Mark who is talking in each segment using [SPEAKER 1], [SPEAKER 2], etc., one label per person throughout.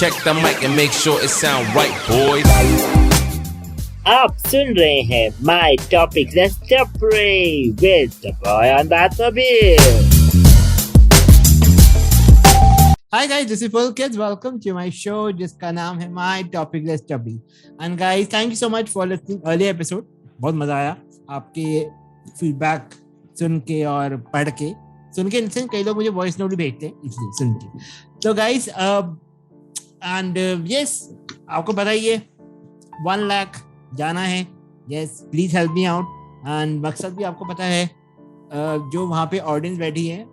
[SPEAKER 1] Check the mic and make sure it sound right, boys.
[SPEAKER 2] आप सुन रहे हैं My Topic Let's Pray with the boy on Batmobile.
[SPEAKER 3] Hi guys, this is Full Kids. Welcome to my show जिसका नाम है My Topic Let's Pray. And guys, thank you so much for listening early episode. बहुत मजा आया आपके feedback सुन के और पढ़ के सुन के कई लोग मुझे वॉइस नोट भी भेजते हैं इसलिए सुन के. तो गाइस एंड यस आपको पता ही है 1 लाख जाना है. Yes please help me out. And मकसद भी आपको पता है जो वहाँ पे ऑडियंस बैठी है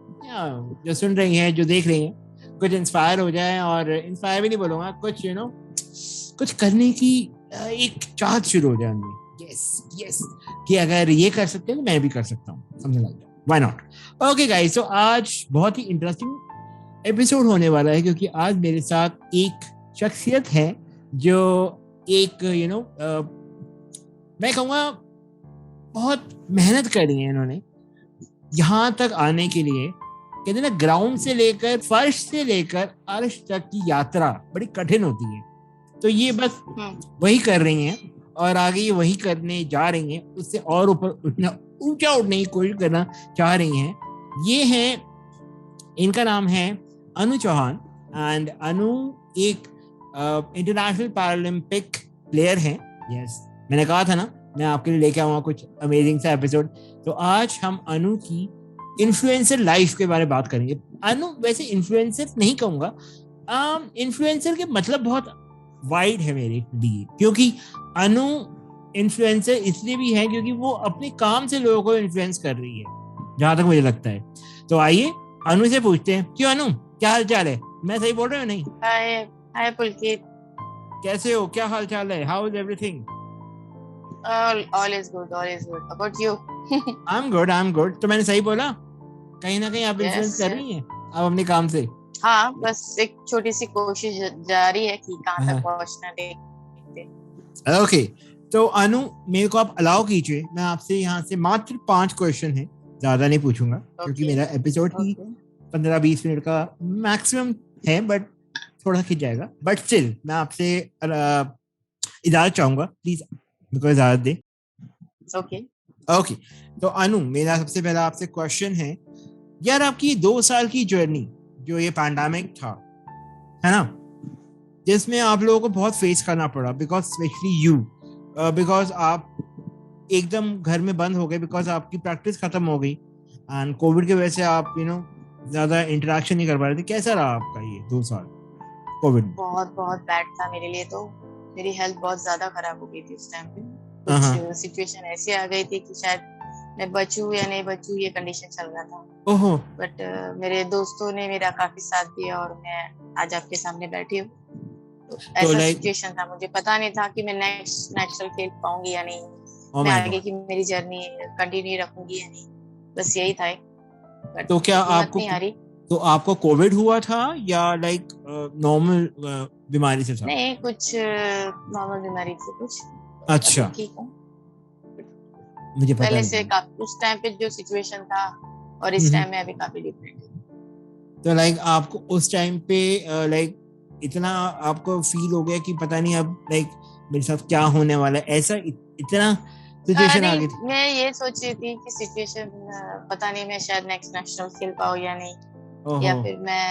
[SPEAKER 3] जो सुन रही है जो देख रही है कुछ इंस्पायर हो जाए. और इंस्पायर भी नहीं बोलूँगा कुछ कुछ करने की एक चाहत शुरू हो जाए उनमें. यस कि अगर ये कर सकते हैं तो मैं भी कर सकता हूँ. समझ लग जाए. Why not? Okay guys, so आज बहुत ही इंटरेस्टिंग एपिसोड होने वाला है क्योंकि आज मेरे साथ एक शख्सियत है जो एक मैं कहूँगा बहुत मेहनत करी है इन्होंने यहाँ तक आने के लिए. कहते ना ग्राउंड से लेकर फर्श से लेकर अर्श तक की यात्रा बड़ी कठिन होती है. तो ये बस वही कर रही हैं और आगे ये वही करने जा रही हैं. उससे और ऊपर ऊंचा उठने की कोशिश करना चाह रही हैं. ये हैं इनका नाम है अनु चौहान. एंड अनु एक इंटरनेशनल पैरालंपिक प्लेयर हैं. यस मैंने कहा था ना मैं आपके लिए लेके आऊँगा कुछ अमेजिंग सा एपिसोड. तो आज हम अनु की इन्फ्लुएंसर लाइफ के बारे में बात करेंगे. अनु वैसे इन्फ्लुएंसर नहीं कहूँगा. इन्फ्लुएंसर के मतलब बहुत वाइड है मेरे लिए क्योंकि अनु इन्फ्लुएंसर इसलिए भी है क्योंकि वो अपने काम से लोगों को इन्फ्लुएंस कर रही है जहां तक मुझे लगता है. तो आइए अनु से पूछते हैं. क्यों अनु क्या हाल चाल है? मैं सही बोल रहा हूँ नहीं?
[SPEAKER 4] हाय पुलकित,
[SPEAKER 3] कैसे हो? क्या हाल चाल है? How is everything?
[SPEAKER 4] all is good. About you?
[SPEAKER 3] I am good. तो मैंने सही बोला? कहीं ना कहीं आप इन्फ्लुएंस कर रही हैं आप अपने काम से?
[SPEAKER 4] हाँ बस एक छोटी सी कोशिश जारी है कि कहाँ तक पहुँचना देखते.
[SPEAKER 3] ओके तो अनु मेरे को आप अलाउ कीजिए मैं आपसे यहाँ से मात्र 5 क्वेश्चन है ज्यादा नहीं पूछूंगा क्योंकि मेरा एपिसोड ही 15-20 मिनट का मैक्सिमम है बट थोड़ा खिंच जाएगा. बट स्टिल मैं आपसे इजाजत चाहूंगा प्लीज मेरे को इजाजत दे. ओके तो अनु मेरा सबसे पहला आपसे क्वेश्चन है यार आपकी 2 साल की जर्नी जो ये पैंडेमिक था है ना जिसमें आप लोगों को बहुत फेस करना पड़ा बिकॉज स्पेशली यू बिकॉज आप एकदम घर में बंद हो गए बिकॉज आपकी प्रैक्टिस खत्म हो गई एंड कोविड की वजह से आप ज्यादा इंटरेक्शन नहीं कर पा रहे थे. कैसा रहा आपका ये 2 साल कोविड?
[SPEAKER 4] बहुत बैड था मेरे लिए. तो मेरी हेल्थ बहुत ज्यादा खराब हो गई थी उस टाइम पे. कुछ सिचुएशन ऐसी आ गई थी कि शायद मैं बचूं या नहीं बचूं ये कंडीशन चल रहा था.
[SPEAKER 3] ओहो.
[SPEAKER 4] बट मेरे दोस्तों ने मेरा काफी साथ दिया और मैं आज आपके सामने बैठी हूँ. तो ऐसा सिचुएशन था. मुझे पता नहीं था कि मैं नेक्स्ट नेशनल खेल पाऊंगी या नहीं. मैं आगे की मेरी जर्नी कंटिन्यू रखूंगी या नहीं. बस यही था.
[SPEAKER 3] तो क्या आपको कोविड हुआ था या लाइक नॉर्मल बीमारी से था?
[SPEAKER 4] नहीं कुछ नॉर्मल बीमारी थी कुछ.
[SPEAKER 3] अच्छा
[SPEAKER 4] ठीक हूँ.
[SPEAKER 3] मुझे पता
[SPEAKER 4] पहले से उस टाइम पे जो सिचुएशन था और इस टाइम में अभी काफी डिफरेंट है.
[SPEAKER 3] तो लाइक आपको उस टाइम पे लाइक इतना आपको फील हो गया कि पता नहीं अब लाइक मेरे साथ क्या होने वाला है ऐसा इतना सिचुएशन आ गई थी?
[SPEAKER 4] मैं ये सोच रही थी कि सिचुएशन पता नहीं मैं शायद नेक्स्ट नेशनल खेल पाऊँ या नहीं. या फिर मैं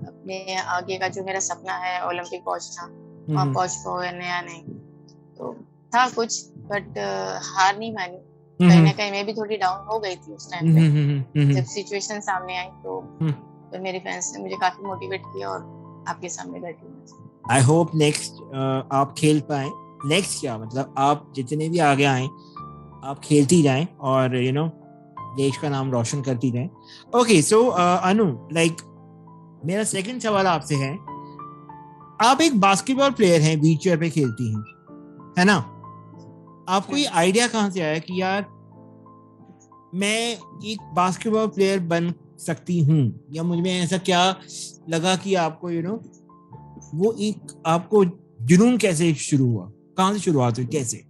[SPEAKER 4] अपने आगे का जो मेरा सपना है ओलंपिक पहुंचना वहाँ पहुंच पाऊँ या नहीं. तो था कुछ बट हार नहीं मानी. कहीं ना कहीं मैं भी थोड़ी डाउन हो गई थी उस टाइम पे जब सिचुएशन सामने आई. तो मेरे फ्रेंड्स ने मुझे काफी मोटिवेट किया और आपके सामने बैठी हूँ.
[SPEAKER 3] आई होप नेक्स्ट आप खेल पाए. नेक्स्ट क्या मतलब आप जितने भी आगे आए आप खेलती जाएं और देश का नाम रोशन करती जाएं. ओके सो अनु लाइक मेरा सेकंड सवाल आपसे है. आप एक बास्केटबॉल प्लेयर हैं बीच चेयर पे खेलती हैं है ना. आपको ये आइडिया कहाँ से आया कि यार मैं एक बास्केटबॉल प्लेयर बन सकती हूँ या मुझ में ऐसा क्या लगा कि आपको वो एक आपको जुनून कैसे शुरू हुआ? कहाँ से शुरुआत हुई कैसे?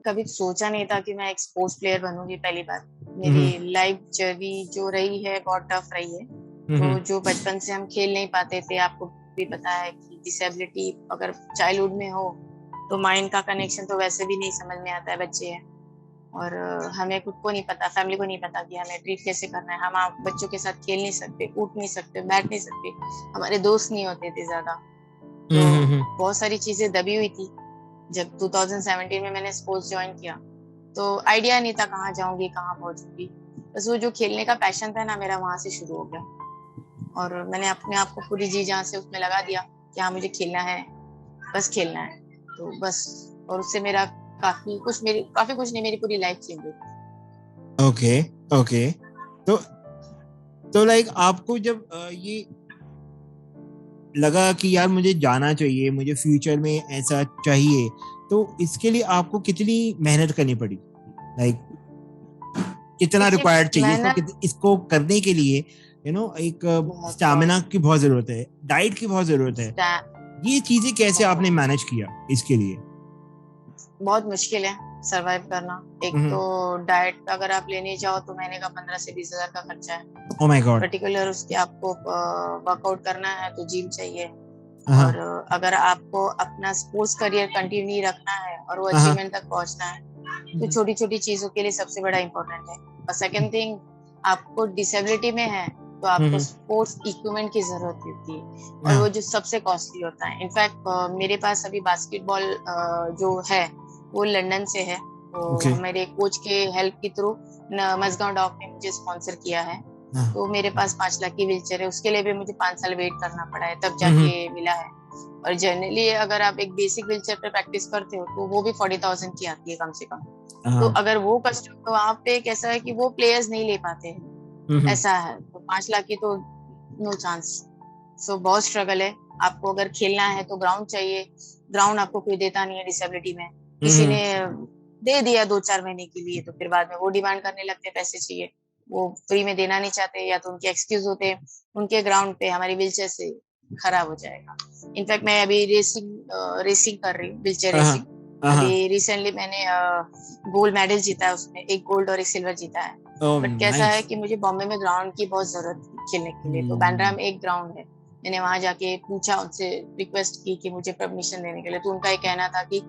[SPEAKER 4] कभी सोचा नहीं था कि मैं एक स्पोर्ट्स प्लेयर बनूंगी. पहली बार मेरी लाइफ जर्नी जो रही है बहुत टफ रही है. तो जो बचपन से हम खेल नहीं पाते थे, आपको भी पता है कि डिसेबिलिटी अगर चाइल्डहुड में हो तो माइंड का कनेक्शन तो वैसे भी नहीं समझ में आता है, बच्चे हैं और हमें खुद को नहीं पता, फैमिली को नहीं पता कि हमें ट्रीट कैसे करना है। हम आप बच्चों के साथ खेल नहीं सकते, उठ नहीं सकते, बैठ नहीं सकते, हमारे दोस्त नहीं होते थे ज्यादा, तो बहुत सारी चीजें दबी हुई थी। जब 2017 में मैंने स्पोर्ट्स ज्वाइन किया तो आइडिया नहीं था कहाँ जाऊंगी, कहाँ पहुंचूंगी, बस वो जो खेलने का पैशन था ना मेरा, वहां से शुरू हो गया और मैंने अपने आप को पूरी जी जान से उसमें लगा दिया कि हाँ मुझे खेलना है, बस खेलना है, तो बस। और उससे मेरा काफी कुछ नहीं, मेरी पूरी लाइफ चेंज हुई।
[SPEAKER 3] ओके तो लाइक आपको जब ये लगा कि यार मुझे जाना चाहिए, मुझे फ्यूचर में ऐसा चाहिए, तो इसके लिए आपको कितनी मेहनत करनी पड़ी? लाइक कितना रिक्वायर्ड चाहिए इसको करने के लिए? एक स्टैमिना की बहुत जरूरत है, डाइट की बहुत जरूरत है। ये चीजें कैसे आपने मैनेज किया इसके लिए?
[SPEAKER 4] बहुत मुश्किल है सरवाइव करना। एक तो डाइट अगर आप लेने जाओ तो महीने का 15 से 20 हजार का खर्चा है।
[SPEAKER 3] Oh my God.
[SPEAKER 4] पर्टिकुलर उसके आपको वर्कआउट करना है तो जिम चाहिए, और अगर आपको अपना स्पोर्ट्स करियर कंटिन्यू रखना है और वो अचीवमेंट तक पहुंचना है तो छोटी छोटी चीजों के लिए सबसे बड़ा इम्पोर्टेंट है। और सेकंड थिंग, आपको डिसेबिलिटी में है तो आपको स्पोर्ट्स इक्विपमेंट की जरूरत होती है और वो जो सबसे कॉस्टली होता है। इनफैक्ट मेरे पास अभी बास्केटबॉल जो है वो लंदन से है, तो मेरे कोच के हेल्प के थ्रू मजगांव डॉग ने मुझे स्पॉन्सर किया है, तो मेरे पास 5 लाख की व्हीलचेयर है। उसके लिए भी मुझे 5 साल वेट करना पड़ा है, तब जाके मिला है। और जनरली अगर आप एक बेसिक व्हीलचेयर पे प्रैक्टिस करते हो तो वो भी 40,000 की आती है कम से कम। तो अगर वो कष्ट, तो वहाँ पे कैसा है कि वो प्लेयर्स नहीं ले पाते हैं, ऐसा है। तो 5 लाख की तो नो चांस। सो बहुत स्ट्रगल है। आपको अगर खेलना है तो ग्राउंड चाहिए, ग्राउंड आपको कोई देता नहीं है डिसेबिलिटी में। किसी ने दे दिया 2-4 महीने के लिए तो फिर बाद में वो डिमांड करने लगते हैं, पैसे चाहिए, वो फ्री में देना नहीं चाहते, या तो उनके एक्सक्यूज होते हैं उनके ग्राउंड पे हमारी व्हीलचेयर से खराब हो जाएगा। इनफैक्ट मैं अभी रेसिंग कर रही हूँ, व्हीलचेयर रेसिंग। अभी रिसेंटली मैंने गोल्ड मेडल जीता है उसमें, एक गोल्ड और एक सिल्वर जीता है। बट कैसा है कि मुझे बॉम्बे में ग्राउंड की बहुत जरूरत थी खेलने के लिए, तो बांद्रा में एक ग्राउंड है, मैंने वहां जाके पूछा उनसे, रिक्वेस्ट की कि मुझे परमिशन देने के लिए। तो उनका ये कहना था कि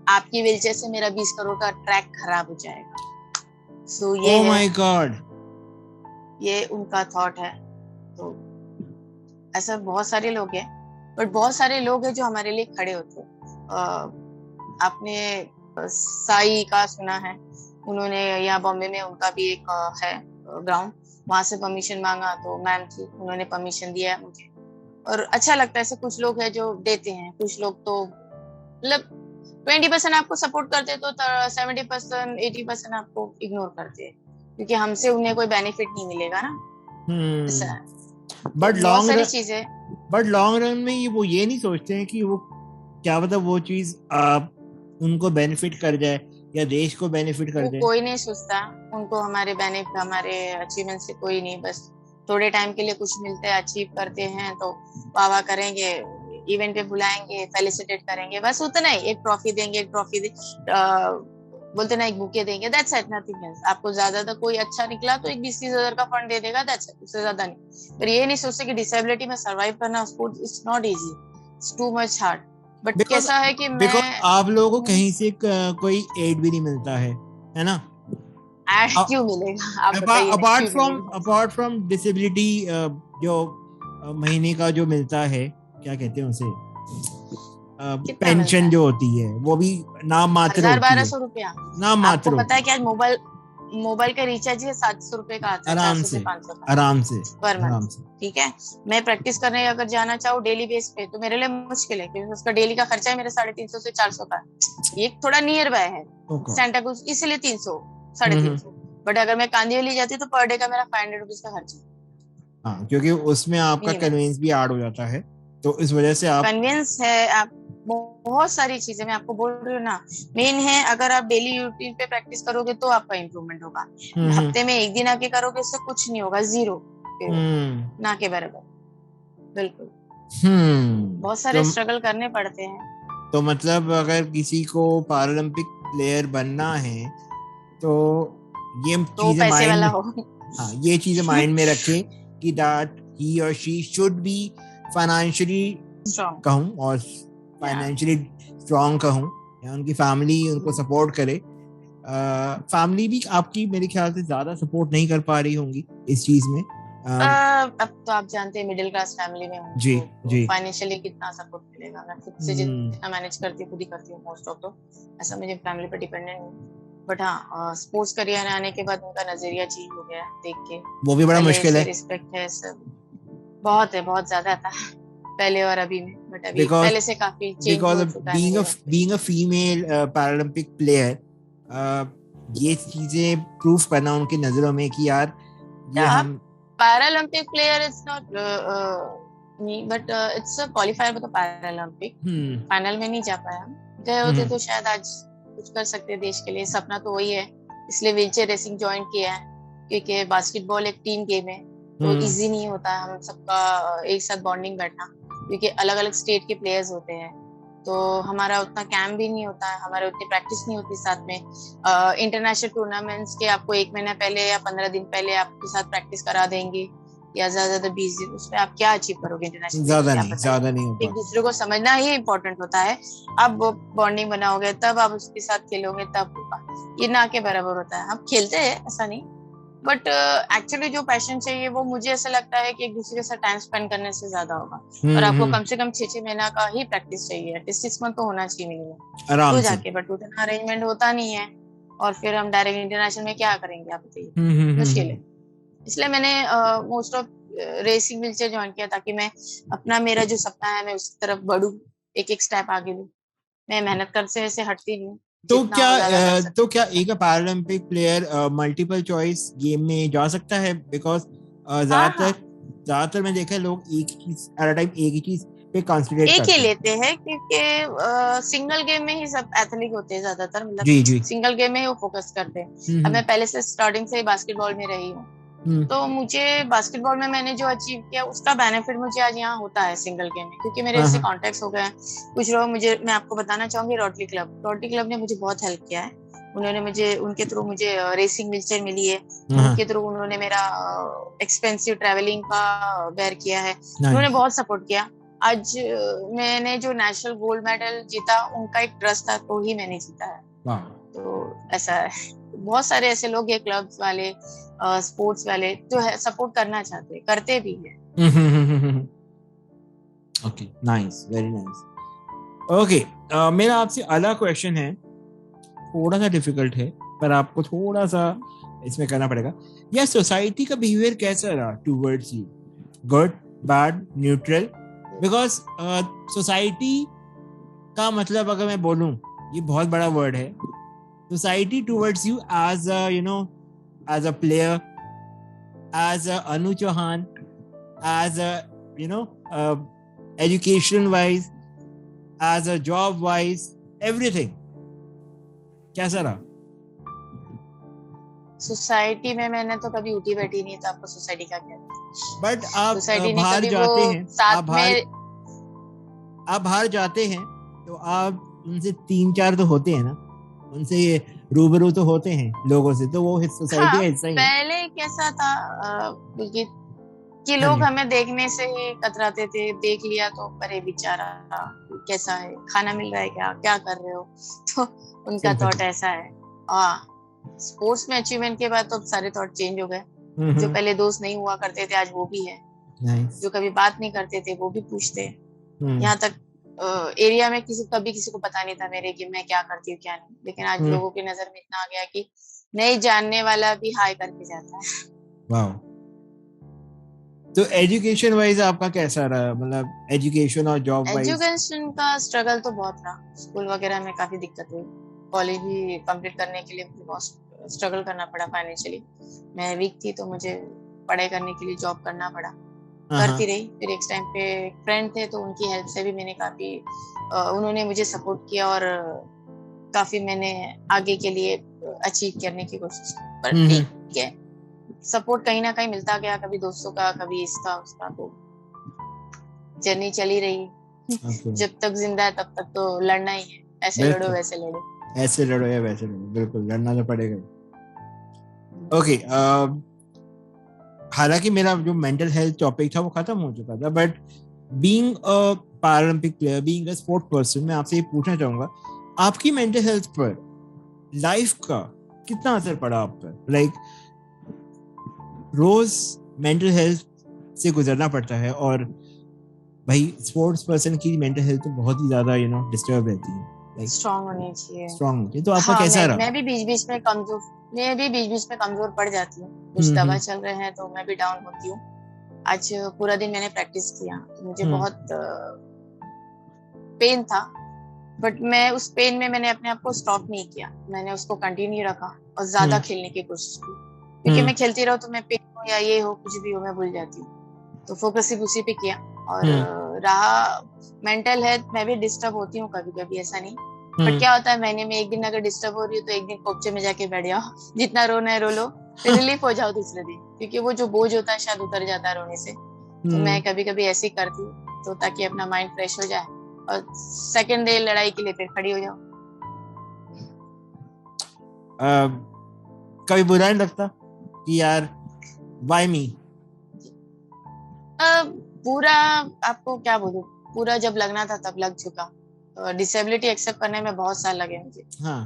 [SPEAKER 4] आपकी व्हीलचेयर से मेरा 20 करोड़ का ट्रैक खराब हो जाएगा। सो ये
[SPEAKER 3] ओह माय गॉड,
[SPEAKER 4] ये उनका थॉट है। तो ऐसा बहुत सारे लोग हैं, बट बहुत सारे लोग हैं जो हमारे लिए खड़े होते हैं। आपने साई का सुना है, उन्होंने यहाँ बॉम्बे में उनका भी एक है ग्राउंड, वहां से परमिशन मांगा तो मैम थी, उन्होंने परमिशन दिया मुझे। और अच्छा लगता है, ऐसे कुछ लोग हैं जो देते हैं, कुछ लोग तो मतलब 20% आपको सपोर्ट करते तो 70% 80% आपको इग्नोर करते हैं, क्योंकि हमसे उन्हें कोई बेनिफिट नहीं मिलेगा ना। ऐसा है।
[SPEAKER 3] बट लॉन्ग रन में ये नहीं सोचते हैं कि वो क्या मतलब वो चीज उनको बेनिफिट कर जाए या देश को बेनिफिट कर जाए।
[SPEAKER 4] कोई नहीं सोचता, उनको हमारे अचीवमेंट से कोई नहीं, बस थोड़े टाइम के लिए कुछ मिलते हैं, अचीव करते हैं तो वाह करेंगे, इवेंट पे बुलाएंगे, फेलिसिटेट करेंगे, बस उतना ही। एक ट्रॉफी देंगे, बोलते ना एक बुके देंगे, दैट्स इट, नथिंग एल्स। आपको ज्यादा कोई अच्छा निकला तो एक 20-30 हजार का फंड दे देगा, दैट्स इट, उससे ज्यादा नहीं। पर ये नहीं सोचते कि डिसेबिलिटी में सर्वाइव करना sport it's not easy, it's too much hard. But कैसा है कि मैं
[SPEAKER 3] आप लोगों को कहीं से कोई एड भी नहीं मिलता है ना?
[SPEAKER 4] एड क्यों मिलेगा?
[SPEAKER 3] अपार्ट फ्रॉम डिसेबिलिटी, जो महीने का जो मिलता है, क्या कहते हैं उसे, पेंशन जो होती है, वो भी नाम मात्र होती है,
[SPEAKER 4] 1200 रुपया
[SPEAKER 3] नाम मात्र।
[SPEAKER 4] आपको पता है कि आज मोबाइल का रिचार्ज है 700 रुपए का आता है, 400 से 500 का
[SPEAKER 3] आराम से
[SPEAKER 4] पर मंथ। ठीक है, मैं प्रैक्टिस करने अगर जाना चाहूँ डेली बेस पे तो मेरे लिए मुश्किल है, क्योंकि उसका डेली का खर्चा है मेरे 350 से 400 का। ये थोड़ा नियर बाय है सेंटा क्रूज, इसलिए 300 350। बट अगर मैं कांदिवली जाती तो पर डे का मेरा 500 रुपीज का खर्चा।
[SPEAKER 3] हाँ, क्योंकि उसमें आपका कन्वेंस भी ऐड हो जाता है, तो इस वजह से आप
[SPEAKER 4] कन्वेंस है, आप बहुत सारी चीजें मैं आपको बोल रही हूँ ना। मेन है, अगर आप डेली रूटीन पे प्रैक्टिस करोगे तो आपका इम्प्रूवमेंट होगा। हफ्ते में एक दिन आके करोगे इससे कुछ नहीं होगा, जीरो ना के बराबर, बिल्कुल। बहुत सारे स्ट्रगल करने पड़ते हैं।
[SPEAKER 3] तो मतलब अगर किसी को पैरालंपिक प्लेयर बनना है तो ये चीजें
[SPEAKER 4] पैसे वाला हो।
[SPEAKER 3] हाँ, ये चीजें माइंड में रखें कि that he or she should be financially
[SPEAKER 4] Strong.
[SPEAKER 3] कहूँ और फाइनेंशियली स्ट्रांग कहूँ, या उनकी फैमिली उनको सपोर्ट करे. फैमिली भी आपकी मेरे ख्याल से ज्यादा सपोर्ट नहीं कर पा रही होंगी इस चीज में.
[SPEAKER 4] अब तो आप जानते हैं मिडिल क्लास फैमिली में हूँ,
[SPEAKER 3] जी जी.
[SPEAKER 4] फाइनेंशियली कितना सपोर्ट मिलेगा. मैं खुद से जितना मैनेज करती हूँ खुद ही करती हूँ मोस्ट ऑफ, तो ऐसा मुझे फैमिली पर डिपेंडेंट नहीं. बट हाँ, स्पोर्ट्स करियर आने के बाद उनका नजरिया चेंज हो गया देख के.
[SPEAKER 3] वो भी बड़ा मुश्किल है.
[SPEAKER 4] रिस्पेक्ट है सब, बहुत है, बहुत ज्यादा था पहले और अभी में. बट अभी पहले से काफी चेंज हो चुका है.
[SPEAKER 3] being a female Paralympic player, ये चीजें प्रूफ करना उनकी नजरों में कि यार ये हम
[SPEAKER 4] Paralympic player it's not me, but it's a qualifier for the Paralympic. Final में नहीं जा पाया. गए होते तो शायद आज कुछ कर सकते देश के लिए. सपना तो वही है, इसलिए व्हीलचेयर रेसिंग ज्वाइन किया है, क्योंकि बास्केटबॉल एक टीम गेम है, तो इजी नहीं होता है हम सबका एक साथ बॉन्डिंग बैठना, क्योंकि अलग अलग स्टेट के प्लेयर्स होते हैं. तो हमारा उतना कैंप भी नहीं होता है, हमारे उतनी प्रैक्टिस नहीं होती साथ में. इंटरनेशनल टूर्नामेंट्स के आपको 1 महीना पहले या 15 दिन पहले आपके साथ प्रैक्टिस करा देंगे, या ज्यादा 20 दिन. उसमें आप क्या अचीव करोगे इंटरनेशनल? ज्यादा नहीं होता. एक दूसरे को समझना ही इम्पोर्टेंट होता है. आप बॉन्डिंग बनाओगे तब आप उसके साथ खेलोगे, तब ये ना के बराबर होता है. हम खेलते हैं ऐसा नहीं, बट एक्चुअली जो पैशन चाहिए वो मुझे ऐसा लगता है कि एक दूसरे के साथ टाइम स्पेंड करने से ज्यादा होगा. और आपको कम से कम 6 महीना का ही प्रैक्टिस चाहिए. 6 मंथ तो होना चाहिए मिनिमम तो जाके. बट उतना अरेंजमेंट होता नहीं है, और फिर हम डायरेक्ट इंटरनेशनल में क्या करेंगे आप बताइए. मुश्किल है. इसलिए मैंने most of racing wheelchair join किया, ताकि मैं अपना मेरा जो सपना है मैं उस तरफ बढ़ूं, एक स्टेप आगे लूं. मैं मेहनत करते से हटती नहीं.
[SPEAKER 3] तो क्या एक Paralympic player multiple choice game में जा सकता है? बिकॉज ज्यादातर मैं देखा है लोग एक ही चीज पे कंसंट्रेट करते हैं.
[SPEAKER 4] लेते हैं, क्योंकि सिंगल गेम में ही सब एथलीट होते हैं ज्यादातर. मतलब सिंगल गेम में ही वो फोकस करते हैं. अब मैं पहले से स्टार्टिंग से बास्केटबॉल में रही हूँ, तो मुझे बास्केटबॉल में मैंने जो अचीव किया उसका बेनिफिट मुझे आज यहाँ होता है सिंगल गेम में, क्योंकि मेरे इससे कॉन्टेक्ट्स हो गए हैं. कुछ लोग मैं आपको बताना चाहूंगी, रोटरी क्लब ने मुझे बहुत हेल्प किया है. उनके थ्रू मुझे रेसिंग व्हीलचेयर मिली है. उनके थ्रू उन्होंने मेरा एक्सपेंसिव ट्रैवलिंग का बेयर किया है. उन्होंने बहुत सपोर्ट किया. आज मैंने जो नेशनल गोल्ड मेडल जीता, उनका एक ट्रस्ट था तो ही मैंने जीता है. तो ऐसा है. बहुत सारे ऐसे लोग हैं क्लब्स वाले, स्पोर्ट्स वाले, जो है सपोर्ट करना चाहते हैं, करते भी हैं.
[SPEAKER 3] Okay, nice, very nice. Okay, मेरा आपसे अगला क्वेश्चन है, थोड़ा सा डिफिकल्ट है, पर आपको थोड़ा सा इसमें करना पड़ेगा. या सोसाइटी का बिहेवियर कैसा रहा towards you? Good, bad, neutral? Because society का मतलब अगर मैं बोलूं, ये बहुत बड़ा वर्ड है. Society towards you as a player, as a Anu Chauhan, as a education wise, as a job wise, everything. कैसा रहा?
[SPEAKER 4] सोसाइटी में मैंने तो कभी उठी बैठी नहीं, तो आपको सोसाइटी का क्या?
[SPEAKER 3] बट आप बाहर जाते हैं, आप बाहर जाते हैं तो आप उनसे 3-4 तो होते हैं ना, उनसे ये रूबरू तो होते हैं लोगों से, तो वो सोसाइटी का हिस्सा ही है. पहले
[SPEAKER 4] कैसा था कि लोग हमें देखने से ही कतराते थे. देख लिया तो अरे बेचारा कैसा है, खाना मिल रहा है क्या कर रहे हो, तो उनका थॉट ऐसा है. स्पोर्ट्स में अचीवमेंट के बाद तो सारे थॉट चेंज हो गए. जो पहले दोस्त नहीं हुआ करते थे आज वो भी है. जो कभी बात नहीं करते थे वो भी पूछते हैं. यहाँ तक एरिया में किसी को पता नहीं था मेरे कि मैं क्या करती हूँ क्या नहीं, लेकिन आज लोगों की नजर में इतना आ गया कि नहीं जानने वाला भी हाई करके जाता है.
[SPEAKER 3] वाओ. तो एजुकेशन वाइज आपका कैसा रहा? मतलब एजुकेशन और जॉब वाइज?
[SPEAKER 4] एजुकेशन का स्ट्रगल तो बहुत रहा. स्कूल वगैरह में काफी दिक्कत हुई. कॉलेज भी कंप्लीट करने के लिए मुझे बहुत स्ट्रगल करना पड़ा फाइनेंशियली. मैं वीक थी तो मुझे पढ़ाई करने के लिए जॉब करना पड़ा. करती रही. फिर एक टाइम पे फ्रेंड थे तो उनकी हेल्प से भी मैंने काफी उन्होंने मुझे सपोर्ट किया और काफी मैंने आगे के लिए अचीव करने की कोशिश की. पर ठीक है, सपोर्ट कहीं ना कहीं मिलता गया, कभी दोस्तों का, कभी इसका उसका. तो जर्नी चली रही. जब तक जिंदा है तब तक तो लड़ना ही है. ऐसे लड़ो वैसे लड़ो,
[SPEAKER 3] ऐसे लड़ो या वैसे लड़ो, बिल्कुल लड़ना तो पड़ेगा. ओके, हालांकि मेरा जो मेंटल हेल्थ टॉपिक था वो खत्म हो चुका था, but being a Paralympic player, being a sport person, मैं आपसे ये पूछना चाहूंगा आपकी मेंटल हेल्थ पर लाइफ का कितना असर पड़ा आप पर? लाइक रोज मेंटल हेल्थ से गुजरना पड़ता है, और भाई स्पोर्ट्स पर्सन की मेंटल हेल्थ तो बहुत ही ज्यादा डिस्टर्ब रहती है,
[SPEAKER 4] स्ट्रांग होनी चाहिए।
[SPEAKER 3] स्ट्रांग होती है। तो आपका
[SPEAKER 4] हाँ,
[SPEAKER 3] कैसा रहा?
[SPEAKER 4] मैं भी बीच बीच में कमजोर पड़ जाती हूँ। कुछ दवा चल रहे हैं तो मैं भी डाउन होती हूँ। आज पूरा दिन मैंने प्रैक्टिस किया तो मुझे बहुत पेन था, बट मैं उस पेन में मैंने अपने आप को स्टॉप नहीं किया, मैंने उसको कंटिन्यू रखा और ज्यादा खेलने की कोशिश की, क्योंकि मैं खेलती रहूं तो मैं पेन हो या ये हो कुछ भी हो मैं भूल जाती हूँ। तो फोकस सिर्फ उसी पे किया। और रहा मेंटल हेल्थ, मैं भी डिस्टर्ब होती हूँ कभी कभी, ऐसा नहीं। बट क्या होता है, महीने में एक दिन अगर डिस्टर्ब हो रही हो तो एक दिन कोपचे में जाके बैठ जाओ, जितना रोना है रो लो, फिर रिलीफ हो जाओ दूसरे दिन, क्योंकि वो जो बोझ होता है शायद उतर जाता है रोने से। तो मैं कभी कभी ऐसे ही करती हूँ, तो ताकि अपना माइंड फ्रेश हो जाए और सेकंड डे लड़ाई के लिए फिर खड़ी हो जाओ।
[SPEAKER 3] कभी बुरा नहीं लगता कि यार व्हाई मी?
[SPEAKER 4] पूरा आपको क्या बोलूं, पूरा जब लगना था तब लग चुका। डिसेबिलिटी एक्सेप्ट करने में बहुत साल लगे मुझे।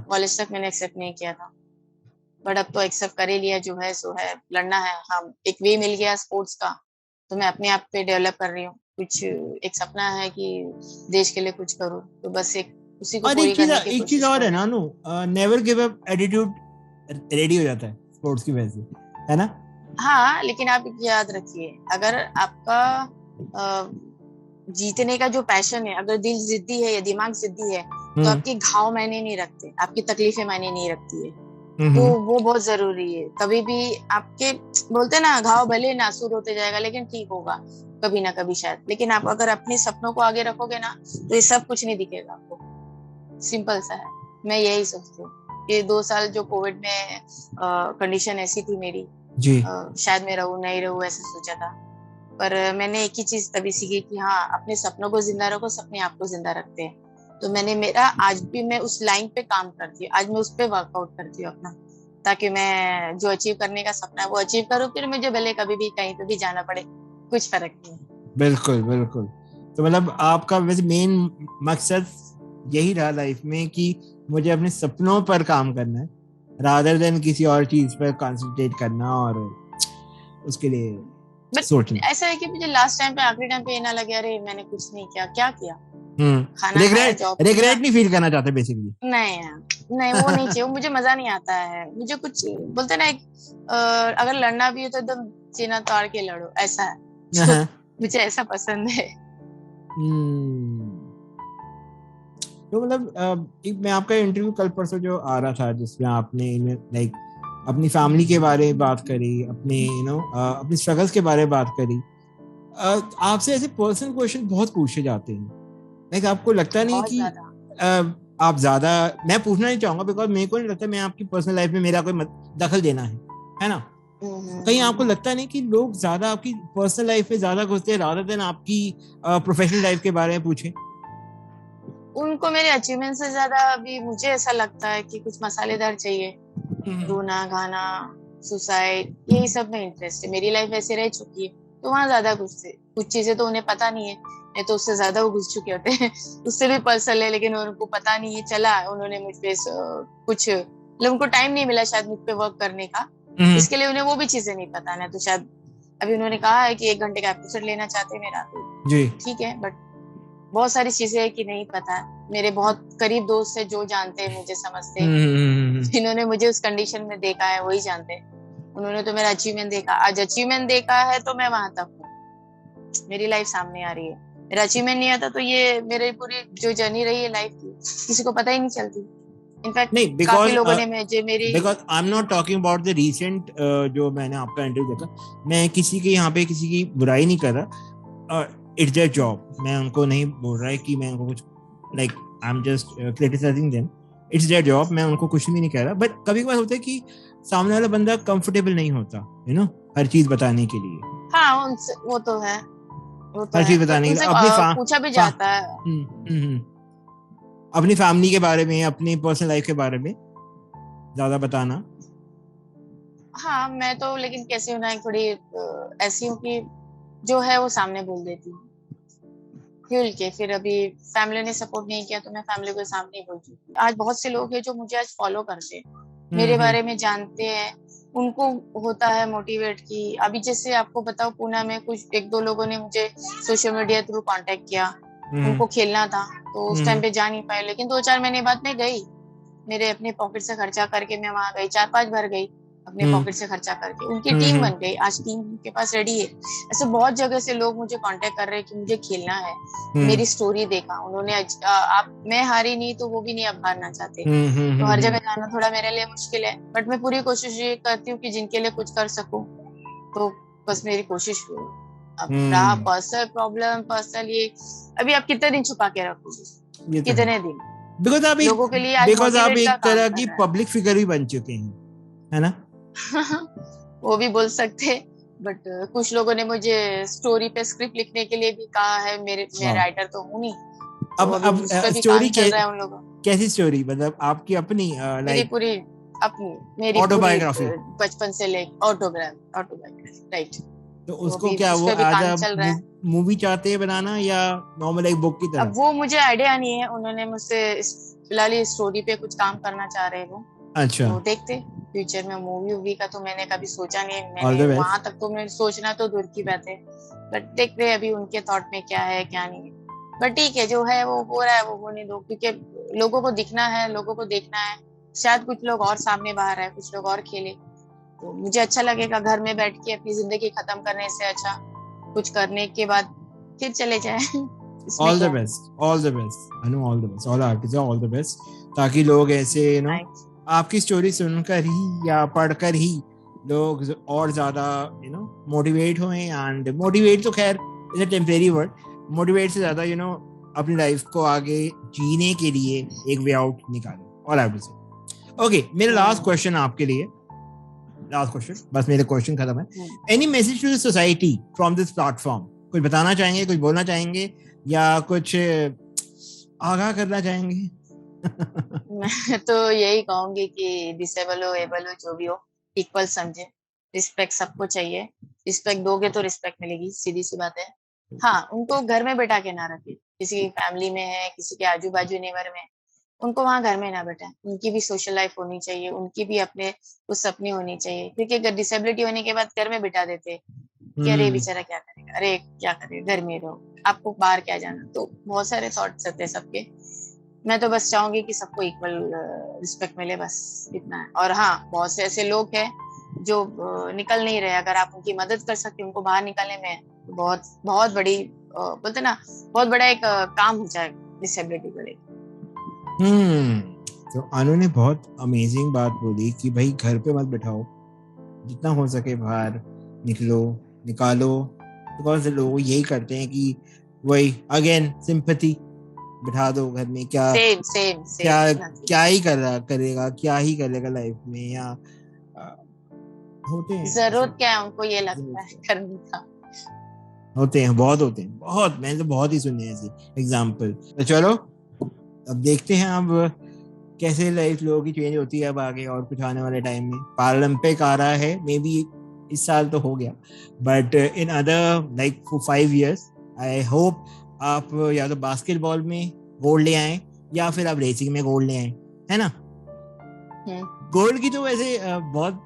[SPEAKER 4] कॉलेज तक मैंने एक्सेप्ट नहीं किया था, बट अब तो एक्सेप्ट कर ही लिया, जो है सो है, लड़ना है। हम एक वे मिल गया स्पोर्ट्स का, तो मैं अपने आप पे डेवलप कर रही हूँ। कुछ एक सपना है कि देश के लिए कुछ करूँ, तो बस एक उसी को पूरी करने की कोशिश।
[SPEAKER 3] एक चीज और है Nanu, never give up attitude ready हो जाता है स्पोर्ट्स की वजह से, है ना?
[SPEAKER 4] हाँ, लेकिन आप याद रखिए, अगर आपका जीतने का जो पैशन है, अगर दिल जिद्दी है या दिमाग जिद्दी है, तो आपके घाव मायने नहीं रखते, आपकी तकलीफें मायने नहीं रखती है। तो वो बहुत जरूरी है। कभी भी आपके बोलते ना, घाव भले नासूर होते जाएगा लेकिन ठीक होगा कभी ना कभी शायद। लेकिन आप अगर अपने सपनों को आगे रखोगे ना, तो ये सब कुछ नहीं दिखेगा आपको। सिंपल सा है, मैं यही सोचती हूँ। ये 2 साल जो कोविड में कंडीशन ऐसी थी मेरी जी, शायद मैं रहूं नहीं रहूं ऐसा सोचा था, पर मैंने एक ही चीज तभी सीखी कि हाँ, अपने सपनों को जिंदा रखो, सपने आपको जिंदा रखते हैं। तो मेरा आज भी मैं उस लाइन पे काम करती हूँ, आज मैं उस पे वर्कआउट करती हूँ अपना, ताकि मैं जो अचीव करने का सपना है वो अचीव करूँ। फिर मुझे भले कभी भी कहीं पे भी जाना पड़े, कुछ फर्क नहीं।
[SPEAKER 3] बिल्कुल बिल्कुल। तो मतलब आपका वैसे मेन मकसद यही रहा लाइफ में कि मुझे अपने सपनों पर काम करना है, रादर देन किसी और चीज पर कंसंट्रेट करना और उसके लिए सोचना।
[SPEAKER 4] ऐसा है कि मुझे लास्ट टाइम पे, आखिरी टाइम पे ये ना लगे अरे मैंने कुछ नहीं किया, क्या किया।
[SPEAKER 3] रिग्रेट नहीं फील करना चाहते बेसिकली?
[SPEAKER 4] नहीं नहीं, वो नहीं चाहिए, मुझे मजा नहीं आता है। मुझे कुछ बोलते ना, एक अगर लड़ना भी हो तो एकदम सीना ताड़ के लड़ो, ऐसा है। मुझे ऐसा पसंद है।
[SPEAKER 3] तो मतलब मैं आपका इंटरव्यू कल परसों जो आ रहा था, जिसमें आपने लाइक अपनी फैमिली के बारे में बात करी, अपने अपनी स्ट्रगल्स के बारे में बात करी। आपसे ऐसे पर्सनल क्वेश्चन बहुत पूछे जाते हैं, लाइक आपको लगता नहीं कि आप ज्यादा, मैं पूछना नहीं चाहूंगा बिकॉज मेरे को नहीं लगता मैं आपकी पर्सनल लाइफ में मेरा कोई दखल देना है ना? कहीं आपको लगता नहीं कि लोग ज्यादा आपकी पर्सनल लाइफ में ज्यादा घुसते हैं रादर देन आपकी प्रोफेशनल लाइफ के बारे में पूछें?
[SPEAKER 4] उनको मेरे अचीवमेंट से ज्यादा अभी मुझे ऐसा लगता है कि कुछ मसालेदार चाहिए, रोना गाना सुसाइड यही सब में इंटरेस्ट है। मेरी लाइफ ऐसे रह चुकी है, तो वहाँ ज्यादा कुछ चीजें तो उन्हें पता नहीं है, नहीं तो उससे ज्यादा वो घुस चुके होते हैं। उससे भी पर्सनल है, लेकिन उनको पता नहीं है चला, उन्होंने मुझ पे कुछ, उनको टाइम नहीं मिला शायद मुझ पे वर्क करने का, इसके लिए उन्हें वो भी चीजें नहीं पता ना। तो शायद अभी उन्होंने कहा है कि 1 घंटे का एपिसोड लेना चाहते हैं मेरा, तो ठीक है, बट बहुत सारी चीजें है कि नहीं पता। मेरे बहुत करीब दोस्त है जो जानते हैं, मुझे समझते हैं, जिन्होंने मुझे उस कंडीशन में देखा है वही जानते हैं। उन्होंने तो मेरा अचीवमेंट देखा, आज अचीवमेंट देखा है तो मैं वहां तक हूँ, मेरी लाइफ सामने आ रही है। मेरा अचीवमेंट नहीं आता तो ये मेरी पूरी जो जर्नी रही है लाइफ की, किसी को पता ही नहीं चलती। इनफैक्ट काफी लोगों ने मुझे मेरी,
[SPEAKER 3] because I am not talking about the recent जो मैंने आपका इंटरव्यू देखा, मैं किसी के यहाँ पे किसी की बुराई नहीं कर रहा, इट्स देयर जॉब, मैं उनको नहीं बोल रहा है कि मैं उनको कुछ like I am just criticising them, it's their job, मैं उनको कुछ भी नहीं कह रहा। बट कभी कभार होता है कि सामने वाला बंदा कंफर्टेबल नहीं होता हर चीज बताने के लिए।
[SPEAKER 4] हाँ वो तो है,
[SPEAKER 3] हर चीज बताने के लिए अपनी
[SPEAKER 4] पूछा भी जाता है,
[SPEAKER 3] अपनी फैमिली के बारे में, अपनी पर्सनल लाइफ के बारे में ज्यादा बताना।
[SPEAKER 4] हाँ, मैं तो लेकिन कैसी हूँ ना, थोड़ी ऐसी हूँ कि जो है वो सामने बोल देती हूँ खुल के। फिर अभी फैमिली ने सपोर्ट नहीं किया तो मैं फैमिली को सामने ही बोलती हूँ। आज बहुत से लोग हैं जो मुझे आज फॉलो करते हैं, मेरे बारे में जानते हैं, उनको होता है मोटिवेट की अभी जैसे आपको बताओ, पूना में कुछ एक दो लोगों ने मुझे सोशल मीडिया थ्रू कांटेक्ट किया, उनको खेलना था तो उस टाइम पे जा नहीं पाए, लेकिन 2-4 महीने बाद मैं गई, मेरे अपने पॉकेट से खर्चा करके मैं वहां गई, 4-5 बार गई अपने पॉकेट से खर्चा करके, उनकी टीम बन गई, आज टीम उनके पास रेडी है। ऐसे बहुत जगह से लोग मुझे कांटेक्ट कर रहे हैं कि मुझे खेलना है, मेरी स्टोरी देखा उन्होंने, आप मैं हारी नहीं तो वो भी नहीं अब हारना चाहते, तो हर जगह जाना थोड़ा मेरे लिए मुश्किल है, बट मैं पूरी कोशिश ये करती हूँ कि जिनके लिए कुछ कर सकूं, तो बस मेरी कोशिश हुई। अब रहा पर्सनल प्रॉब्लम, पर्सनल ये अभी आप कितने दिन छुपा के रखोगे, कितने दिन,
[SPEAKER 3] बिकॉज आप
[SPEAKER 4] लोगों के लिए आज
[SPEAKER 3] आप एक
[SPEAKER 4] का काम
[SPEAKER 3] तरह
[SPEAKER 4] कर
[SPEAKER 3] की
[SPEAKER 4] रहा है।
[SPEAKER 3] पब्लिक फिगर भी बन चुके हैं, है ना?
[SPEAKER 4] वो भी बोल सकते, बट कुछ लोगों ने मुझे स्टोरी पे स्क्रिप्ट लिखने के लिए भी कहा है, मैं राइटर तो हूँ नहीं, तो
[SPEAKER 3] अब
[SPEAKER 4] उस पे भी
[SPEAKER 3] स्टोरी
[SPEAKER 4] काम चल रहा है उन लोगों।
[SPEAKER 3] कैसी स्टोरी, मतलब आपकी अपनी
[SPEAKER 4] मेरी पूरी अपनी, मेरी
[SPEAKER 3] ऑटोबायोग्राफी,
[SPEAKER 4] बचपन से लेकर ऑटोबायोग्राफी, राइट।
[SPEAKER 3] तो उसको क्या वो एज अ मूवी चाहते हैं बनाना या नॉर्मल एक बुक की तरह?
[SPEAKER 4] अब वो मुझे आइडिया नहीं है, उन्होंने मुझसे फिलहाल स्टोरी पे कुछ काम करना चाह रहे हो,
[SPEAKER 3] अच्छा,
[SPEAKER 4] तो देखते फ्यूचर में मूवी का तो मैंने कभी सोचा नहीं, मैंने वहां तक तो मैं सोचना तो दूर की बात है, बट देखते अभी उनके थॉट में क्या है क्या नहीं है, बट ठीक है जो है वो हो रहा है वो होने दो, क्योंकि लोगों को दिखना है, लोगों को देखना है, शायद कुछ लोग और सामने बाहर है, कुछ लोग और खेले, तो मुझे अच्छा लगेगा घर में बैठ के अपनी जिंदगी खत्म करने से अच्छा कुछ करने के बाद फिर चले जाए।
[SPEAKER 3] All the best, all the best Anu, all the best, all artist all the best, ताकि लोग ऐसे आपकी स्टोरी सुनकर ही या पढ़कर ही लोग और ज्यादा मोटिवेट हों, एंड मोटिवेट तो खैर is a temporary word, motivate से ज्यादा अपनी लाइफ को आगे जीने के लिए एक वे आउट निकालें। All I will say. Okay, मेरा लास्ट क्वेश्चन आपके लिए, लास्ट क्वेश्चन, बस मेरे क्वेश्चन खत्म है। Any message to the society from this platform? कुछ बताना चाहेंगे, कुछ बोलना चाहेंगे या कुछ आगाह करना चाहेंगे?
[SPEAKER 4] मैं तो यही कहूंगी कि डिसेबल हो एबल हो जो भी हो, इक्वल समझे, रिस्पेक्ट सबको चाहिए, रिस्पेक्ट दोगे तो रिस्पेक्ट मिलेगी, सीधी सी बात है। हाँ, उनको घर में बैठा के ना रखे, किसी की फैमिली में है, किसी के आजू बाजू नेबर में, उनको वहां घर में ना बैठा, उनकी भी सोशल लाइफ होनी चाहिए, उनकी भी अपने कुछ सपने होनी चाहिए, क्योंकि अगर डिसेबिलिटी होने के बाद घर में बिठा देते कि अरे बेचारा क्या करेगा, अरे क्या करेगा, घर में रहो, आपको बाहर क्या जाना, तो बहुत सारे थॉट्स होते हैं सबके। मैं तो बस चाहूंगी कि सबको इक्वल रिस्पेक्ट मिले, बस इतना है। और हाँ, बहुत से ऐसे लोग हैं जो निकल नहीं रहे, अगर आप उनकी मदद कर सकते उनको बाहर निकालने में, तो बहुत बहुत बड़ी बोलते ना, बहुत बड़ा एक काम हो जाएगा डिसेबिलिटी को लेकर।
[SPEAKER 3] तो अनु ने बहुत अमेजिंग बात बोली कि भाई घर पे मत बिठाओ, जितना हो सके बाहर निकालो, बिकॉज लोग यही करते हैं कि वही अगेन सिंपैथी, बिठा दो घर में, क्या क्या ही करेगा, क्या ही करेगा लाइफ में, या होते हैं
[SPEAKER 4] जरूरत क्या है उनको ये लगता है करने का,
[SPEAKER 3] होते हैं बहुत, मैंने तो बहुत ही सुने ऐसे एग्जाम्पल। तो चलो अब देखते हैं अब कैसे लाइफ लोगों की चेंज होती है अब आगे, और कुछ आने वाले टाइम में पारालंपिक आ रहा है, मे बी इस साल तो हो गया, but in other like 5 years I hope आप या तो बास्केटबॉल में गोल्ड ले आए या फिर आप रेसिंग में गोल्ड ले आए, है ना? गोल्ड की तो वैसे बहुत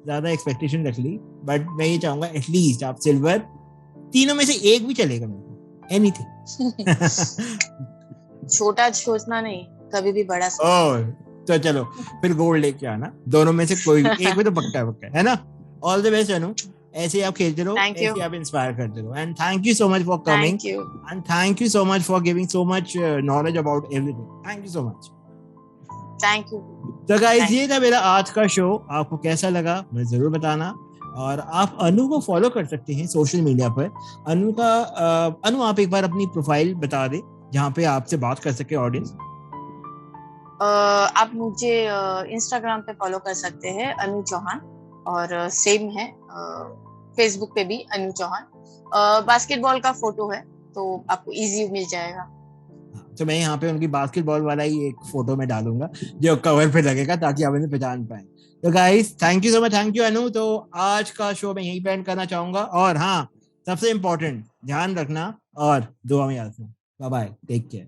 [SPEAKER 3] ज्यादा एक्सपेक्टेशन रख ली, बट मैं ये चाहूंगा एटलीस्ट आप सिल्वर, तीनों में से एक भी चलेगा मेरे को, एनीथिंग।
[SPEAKER 4] छोटा सोचना नहीं, कभी भी बड़ा
[SPEAKER 3] सोचना। तो चलो फिर गोल्ड लेके आना, दोनों में से कोई एक भी तो पक्का है ना? ऑल द बेस्ट अनु, ऐसे आप खेलते रहो, ऐसे आप इंस्पायर करते रहो, and thank you so much for coming, and thank you so much for giving so much knowledge about everything, thank you so much.
[SPEAKER 4] Thank you.
[SPEAKER 3] तो गाइस, ये था मेरा आज का शो, आपको कैसा लगा मुझे जरूर बताना, और आप अनु को फॉलो कर सकते हैं सोशल मीडिया पर। अनु आप एक बार अपनी प्रोफाइल बता दे जहाँ पे आपसे बात कर सके ऑडियंस।
[SPEAKER 4] आप मुझे इंस्टाग्राम पे फॉलो कर सकते हैं अनु चौहान, और सेम है फेसबुक पे भी अनु चौहान, बास्केटबॉल का फोटो है तो आपको इजी मिल जाएगा।
[SPEAKER 3] तो मैं यहाँ पे उनकी बास्केटबॉल वाला ही एक फोटो में डालूंगा जो कवर पे लगेगा, ताकि आप इन्हें पहचान पाए। तो guys thank you so much, thank you Anu. तो आज का शो मैं यहीं पे एंड करना चाहूंगा, और हाँ सबसे इम्पोर्टेंट ध्यान रखना और दुआ में याद रखना। Bye bye, take care.